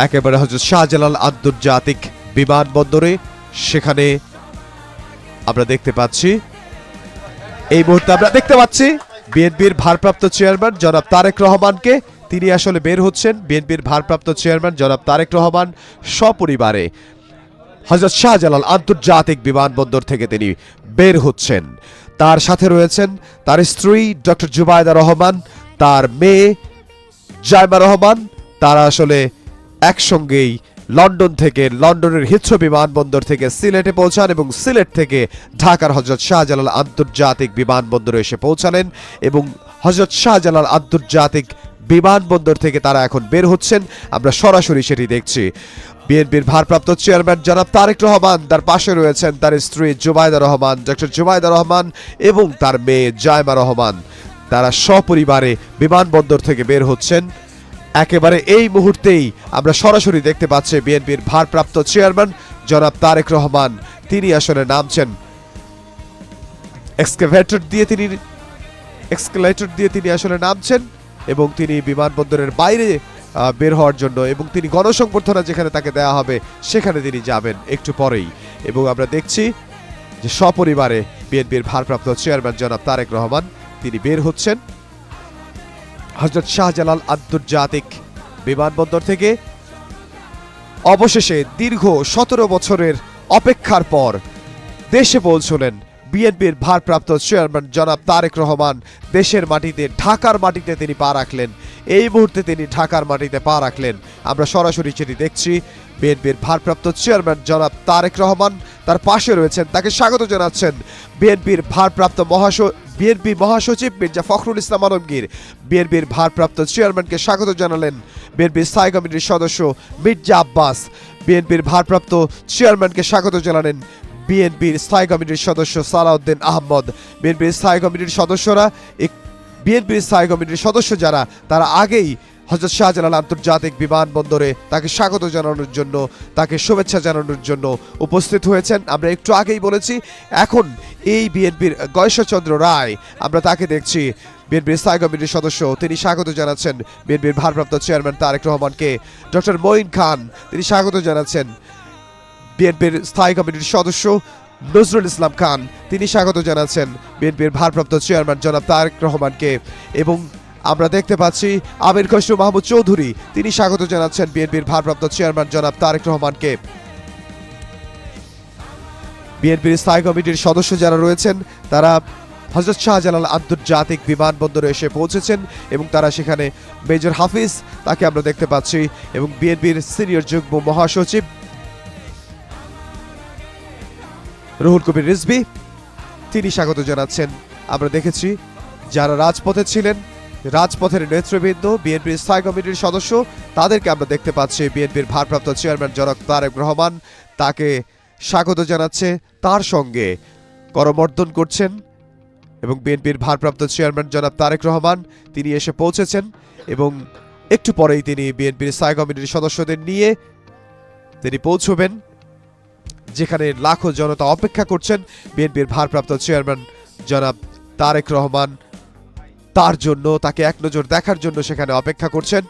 একেবারে হযরত শাহজালাল আন্তর্জাতিক বিমানবন্দরে। সেখানে আমরা দেখতে পাচ্ছি, এই মুহূর্তে আমরা দেখতে পাচ্ছি বিএনপির ভারপ্রাপ্ত চেয়ারম্যান জনাব তারেক রহমানকে। তিনি আসলে বের হচ্ছেন। বিএনপির ভারপ্রাপ্ত চেয়ারম্যান জনাব তারেক রহমান সপরিবারে হযরত শাহজালাল আন্তর্জাতিক বিমানবন্দর থেকে তিনি বের হচ্ছেন। তার সাথে রয়েছেন তার স্ত্রী ডক্টর জুবাইদা রহমান, তার মেয়ে জাইমা রহমান। তারা আসলে একসঙ্গেই লন্ডন থেকে, লন্ডনের হিথ্রো বিমানবন্দর থেকে সিলেটে পৌঁছান এবং সিলেট থেকে ঢাকার হযরত শাহজালাল আন্তর্জাতিক বিমানবন্দরে এসে পৌঁছালেন এবং হযরত শাহজালাল আন্তর্জাতিক বিমানবন্দর থেকে তারা এখন বের হচ্ছেন। আমরা সরাসরি সেটি দেখছি। বিএনপির ভারপ্রাপ্ত চেয়ারম্যান জনাব তারেক রহমান, তার পাশে রয়েছেন তার স্ত্রী জুবাইদা রহমান, ডক্টর জুবাইদা রহমান এবং তার মেয়ে জাইমা রহমান। তারা সপরিবারে বিমানবন্দর থেকে বের হচ্ছেন। একেবারে এই মুহূর্তেই আমরা সরাসরি দেখতে পাচ্ছি বিএনপির ভারপ্রাপ্ত চেয়ারম্যান জনাব তারেক রহমান তিনি আসলে নামছেন এক্সকেলেটর দিয়ে তিনি আসলে নামছেন এবং তিনি বিমানবন্দরের বাইরে বের হওয়ার জন্য, এবং তিনি গণসংবর্ধনা যেখানে তাকে দেওয়া হবে সেখানে তিনি যাবেন একটু পরেই। এবং আমরা দেখছি যে সপরিবারে বিএনপির ভারপ্রাপ্ত চেয়ারম্যান জনাব তারেক রহমান তিনি বের হচ্ছেন হযরত শাহজালাল আন্তর্জাতিক বিমানবন্দর থেকে। অবশেষে দীর্ঘ 17 বছরের অপেক্ষার পর দেশে পৌঁছলেন বিএনপির ভারপ্রাপ্ত চেয়ারম্যান জনাব তারেক রহমান। দেশের মাটিতে, ঢাকার মাটিতে তিনি পা রাখলেন। এই মুহূর্তে তিনি ঢাকার মাটিতে পা রাখলেন। আমরা সরাসরি সেটি দেখছি। বিএনপির ভারপ্রাপ্ত চেয়ারম্যান জনাব তারেক রহমান, তার পাশে রয়েছেন, তাকে স্বাগত জানাচ্ছেন বিএনপির ভারপ্রাপ্ত বিএনপি মহাসচিব মির্জা ফখরুল ইসলাম আলমগীর। বিএনপির ভারপ্রাপ্ত চেয়ারম্যানকে স্বাগত জানালেন বিএনপির স্থায়ী কমিটির সদস্য মির্জা আব্বাস। বিএনপির ভারপ্রাপ্ত চেয়ারম্যানকে স্বাগত জানালেন বিএনপির স্থায়ী কমিটির সদস্য সালাউদ্দিন আহমদ। বিএনপির স্থায়ী কমিটির সদস্য যারা, তারা আগেই হযরত শাহজালাল আন্তর্জাতিক বিমানবন্দরে তাকে স্বাগত জানানোর জন্য, তাকে শুভেচ্ছা জানানোর জন্য উপস্থিত হয়েছেন। আমরা একটু আগেই বলেছি, এখন এই বিএনপির গয়েশ্বরচন্দ্র রায়, আমরা তাকে দেখছি বিএনপির স্থায়ী কমিটির সদস্য, তিনি স্বাগত জানাচ্ছেন বিএনপির ভারপ্রাপ্ত চেয়ারম্যান তারেক রহমানকে। ডক্টর মঈন খান তিনি স্বাগত জানাচ্ছেন বিএনপির স্থায়ী কমিটির সদস্য নজরুল ইসলাম খান, তিনি স্বাগত জানাচ্ছেন বিএনপির ভারপ্রাপ্ত চেয়ারম্যান জনাব তারেক রহমানকে। এবং আমরা দেখতে পাচ্ছি আমির খসরু মাহমুদ চৌধুরী, তিনি স্বাগত জানাচ্ছেন বিএনপির ভারপ্রাপ্ত চেয়ারম্যান জনাব তারেক রহমানকে। বিএনপির স্থায়ী কমিটির সদস্য যারা রয়েছেন তারা হযরত শাহজালাল আন্তর্জাতিক বিমানবন্দরে এসে পৌঁছেছেন এবং তারা সেখানে মেজর হাফিজ, তাকে আমরা দেখতে পাচ্ছি, এবং বিএনপির সিনিয়র যুগ্ম মহাসচিব রুহুল কবির রিজভী, তিনি স্বাগত জানাচ্ছেন। আমরা দেখেছি যারা রাজপথে ছিলেন, রাজপথের নেতৃবৃন্দ, বিএনপির স্থায়ী কমিটির সদস্য, তাদেরকে আমরা দেখতে পাচ্ছি বিএনপির ভারপ্রাপ্ত চেয়ারম্যান জনাব তারেক রহমান তাকে স্বাগত জানাচ্ছে, তার সঙ্গে করমর্দন করছেন। এবং বিএনপির ভারপ্রাপ্ত চেয়ারম্যান জনাব তারেক রহমান তিনি এসে পৌঁছেছেন এবং একটু পরেই তিনি বিএনপির স্থায়ী কমিটির সদস্যদের নিয়ে তিনি পৌঁছবেন যেখানে লাখো জনতা অপেক্ষা করছেন বিএনপির ভারপ্রাপ্ত চেয়ারম্যান জনাব তারেক রহমান তার জন্য, তাকে এক নজর দেখার জন্য সেখানে অপেক্ষা করছেন।